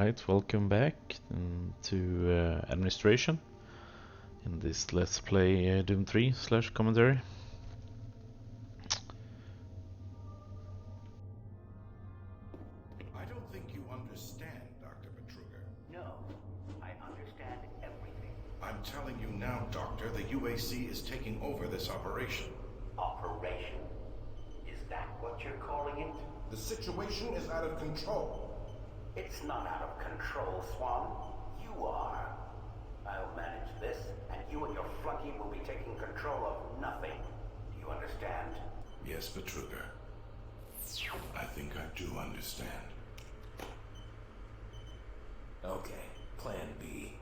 Alright, welcome back to administration in this Let's Play Doom 3 / commentary. I don't think you understand, Dr. Betruger. No, I understand everything. I'm telling you now, Doctor, the UAC is taking over this operation. Operation? Is that what you're calling it? The situation is out of control. It's not out of control, Swan. You are. I'll manage this, and you and your flunky will be taking control of nothing. Do you understand? Yes, Betruger. I think I do understand. Okay, Plan B.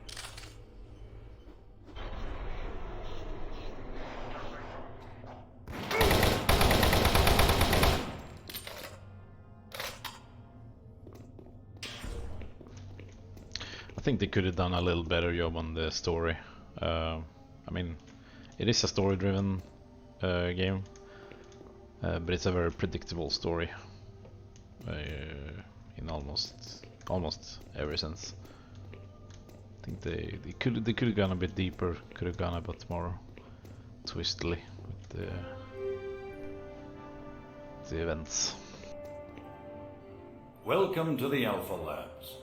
I think they could have done a little better job on the story. I mean, it is a story-driven game, but it's a very predictable story in almost every sense. I think they could have gone a bit deeper, could have gone a bit more twistily with the events. Welcome to the Alpha Labs.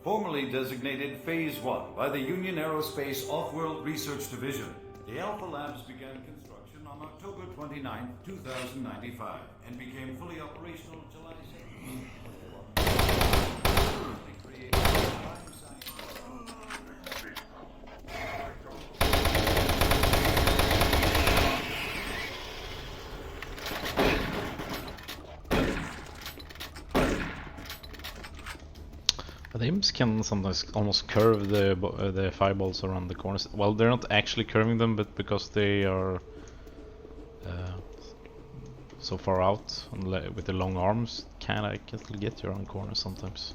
Formerly designated Phase 1 by the Union Aerospace Off-World Research Division. The Alpha Labs began construction on October 29, 2095 and became fully operational July 7, 2021. They created a crime science. The imps can sometimes almost curve the fireballs around the corners. Well, they're not actually curving them, but because they are so far out with the long arms, can still get you around corners sometimes.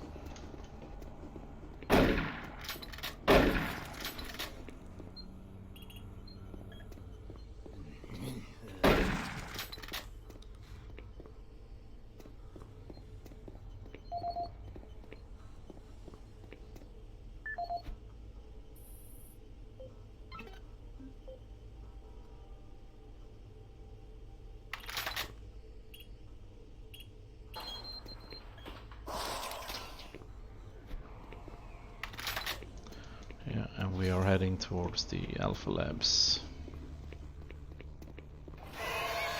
Yeah, and we are heading towards the Alpha Labs.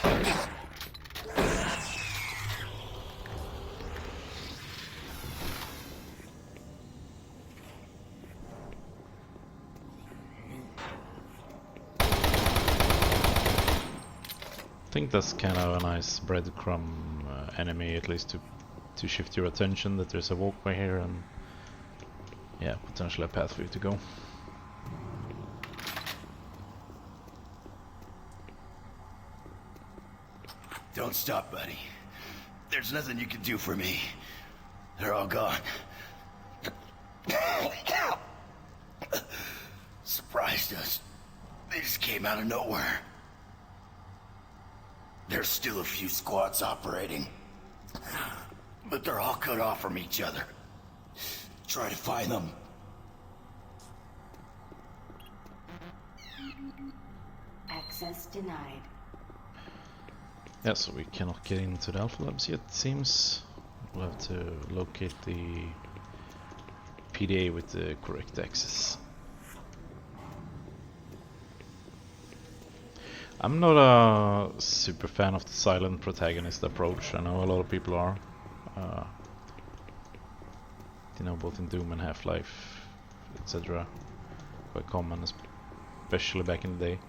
I think that's kind of a nice breadcrumb enemy, at least to shift your attention that there's a walkway here and yeah, potentially a path for you to go. Don't stop, buddy. There's nothing you can do for me. They're all gone. Surprised us. They just came out of nowhere. There's still a few squads operating, but they're all cut off from each other. Try to find them. Access denied. Yeah, so we cannot get into the Alpha Labs yet, it seems. We'll have to locate the PDA with the correct access. I'm not a super fan of the silent protagonist approach. I know a lot of people are. You know, both in Doom and Half-Life, etc. Quite common, especially back in the day.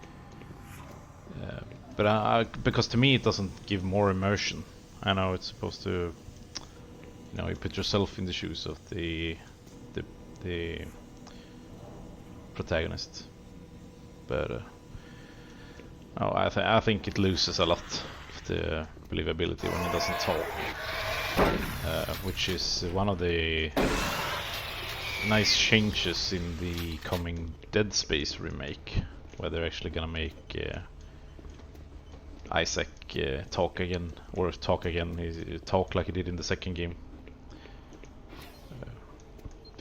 But because to me it doesn't give more immersion. I know it's supposed to, you know, you put yourself in the shoes of the protagonist. But no, I think it loses a lot of the believability when it doesn't talk, which is one of the nice changes in the coming Dead Space remake, where they're actually gonna make Isaac talk again, or talk again, talk like he did in the second game.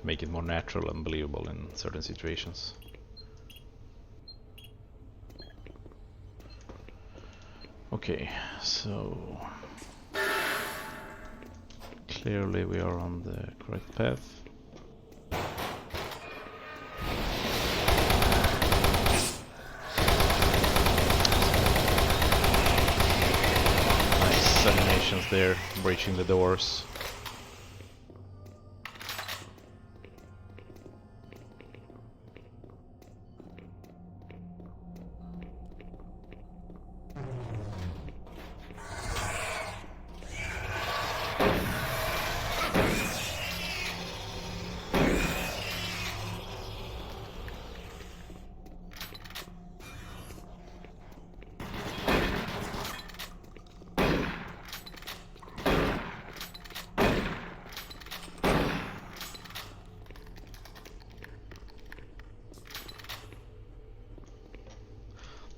to make it more natural and believable in certain situations. Okay, so clearly we are on the correct path. Nice animations there, breaching the doors.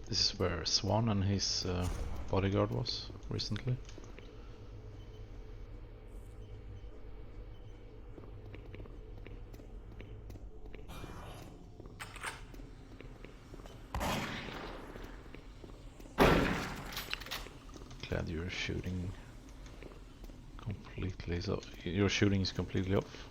This is where Swan and his bodyguard was recently. Glad you're shooting completely. So your shooting is completely off.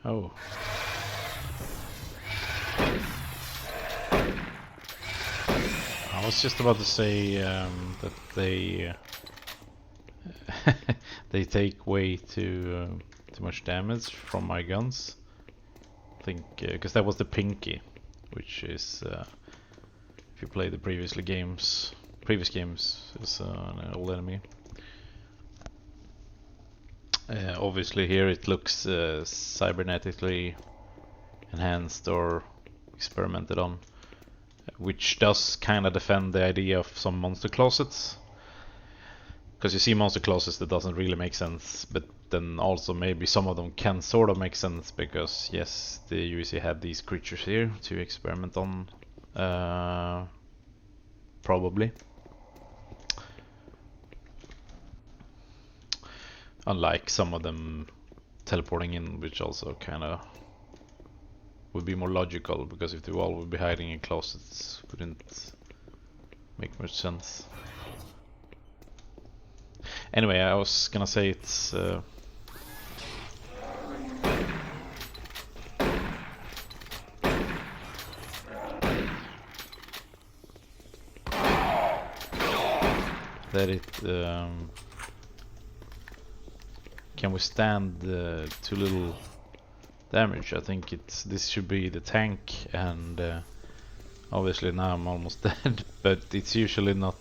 Oh. I was just about to say that they they take way too much damage from my guns. I think because that was the Pinky, which is if you play the previous games, is an old enemy. Obviously here it looks cybernetically enhanced or experimented on, which does kind of defend the idea of some monster closets. Because you see monster closets that doesn't really make sense, but then also maybe some of them can sort of make sense, because yes, the UEC had these creatures here to experiment on, probably. Unlike some of them teleporting in, which also kind of would be more logical, because if they all would be hiding in closets, wouldn't make much sense. Anyway, I was gonna say it's that it can withstand too little damage. I think this should be the tank, and obviously now I'm almost dead, but it's usually not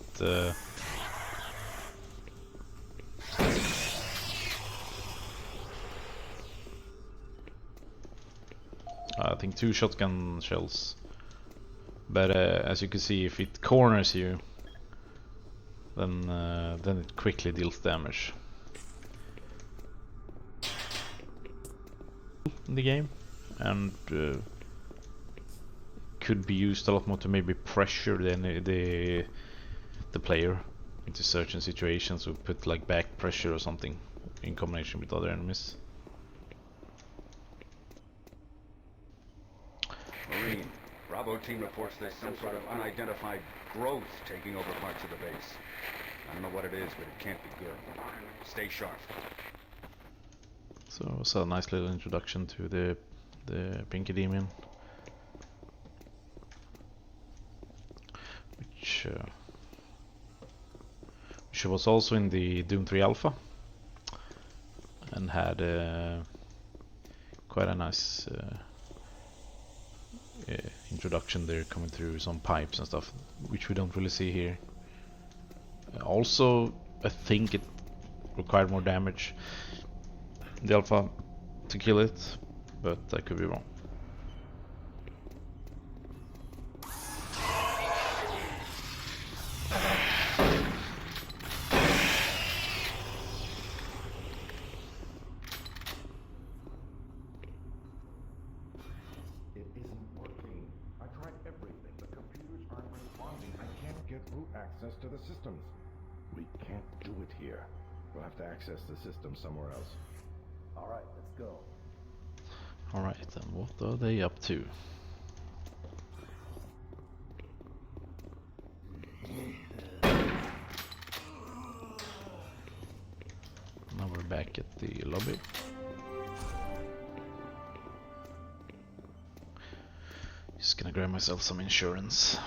I think 2 shotgun shells, but as you can see, if it corners you, then it quickly deals damage. In the game, and could be used a lot more to maybe pressure the player into certain situations, or put like back pressure or something in combination with other enemies. Marine, Bravo team reports there's some sort of unidentified growth taking over parts of the base. I don't know what it is, but it can't be good. Stay sharp. So it's a nice little introduction to the Pinky Demon. which was also in the Doom 3 Alpha, and had quite a nice introduction there, coming through some pipes and stuff, which we don't really see here. Also, I think it required more damage in the Alpha to kill it, but I could be wrong. It isn't working. I tried everything. The computers aren't responding. I can't get root access to the systems. We can't do it here. We'll have to access the system somewhere else. All right, let's go. Alright, then what are they up to? Now we're back at the lobby. Just gonna grab myself some insurance.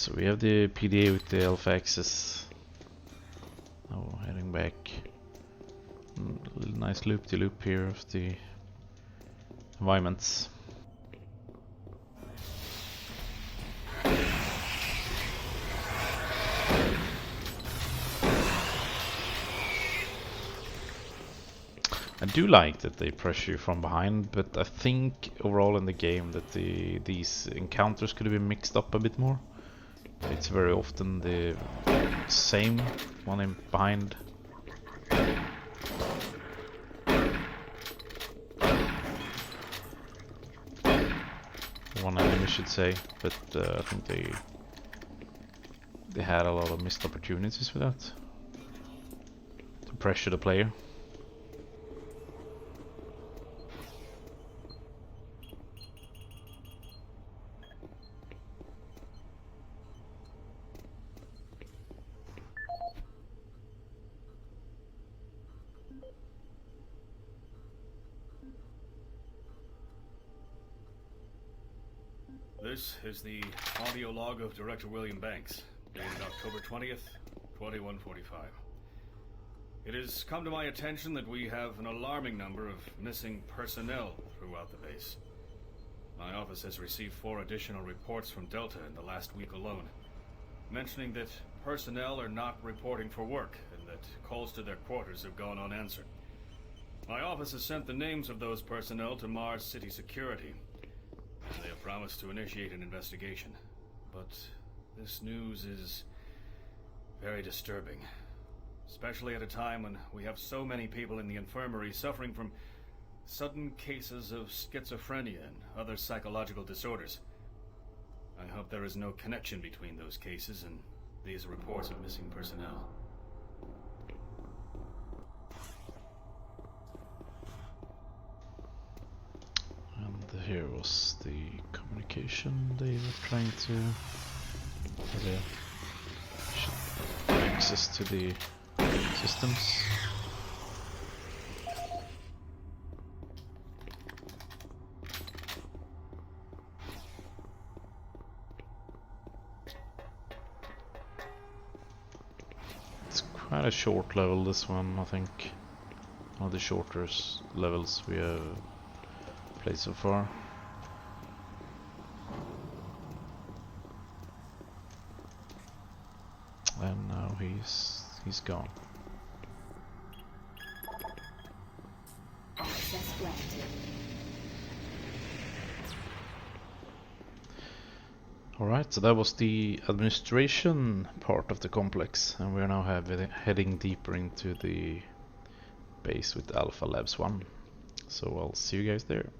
So we have the PDA with the alpha access. Now heading back. A little nice loop-de-loop here of the environments. I do like that they pressure you from behind, but I think overall in the game that these encounters could have been mixed up a bit more. It's very often the same one in behind. One enemy, should say, but I think they had a lot of missed opportunities with that to pressure the player. This is the audio log of Director William Banks, dated October 20th, 2145. It has come to my attention that we have an alarming number of missing personnel throughout the base. My office has received 4 additional reports from Delta in the last week alone, mentioning that personnel are not reporting for work and that calls to their quarters have gone unanswered. My office has sent the names of those personnel to Mars City Security. They have promised to initiate an investigation, but this news is very disturbing, especially at a time when we have so many people in the infirmary suffering from sudden cases of schizophrenia and other psychological disorders. I hope there is no connection between those cases and these reports of missing personnel. And here was the communication they were trying to get access to the Systems. It's quite a short level, this one, I think. One of the shorter levels we have played so far. And now he's gone. Access granted. Alright, so that was the administration part of the complex, and we're now heading deeper into the base with Alpha Labs 1. So I'll see you guys there.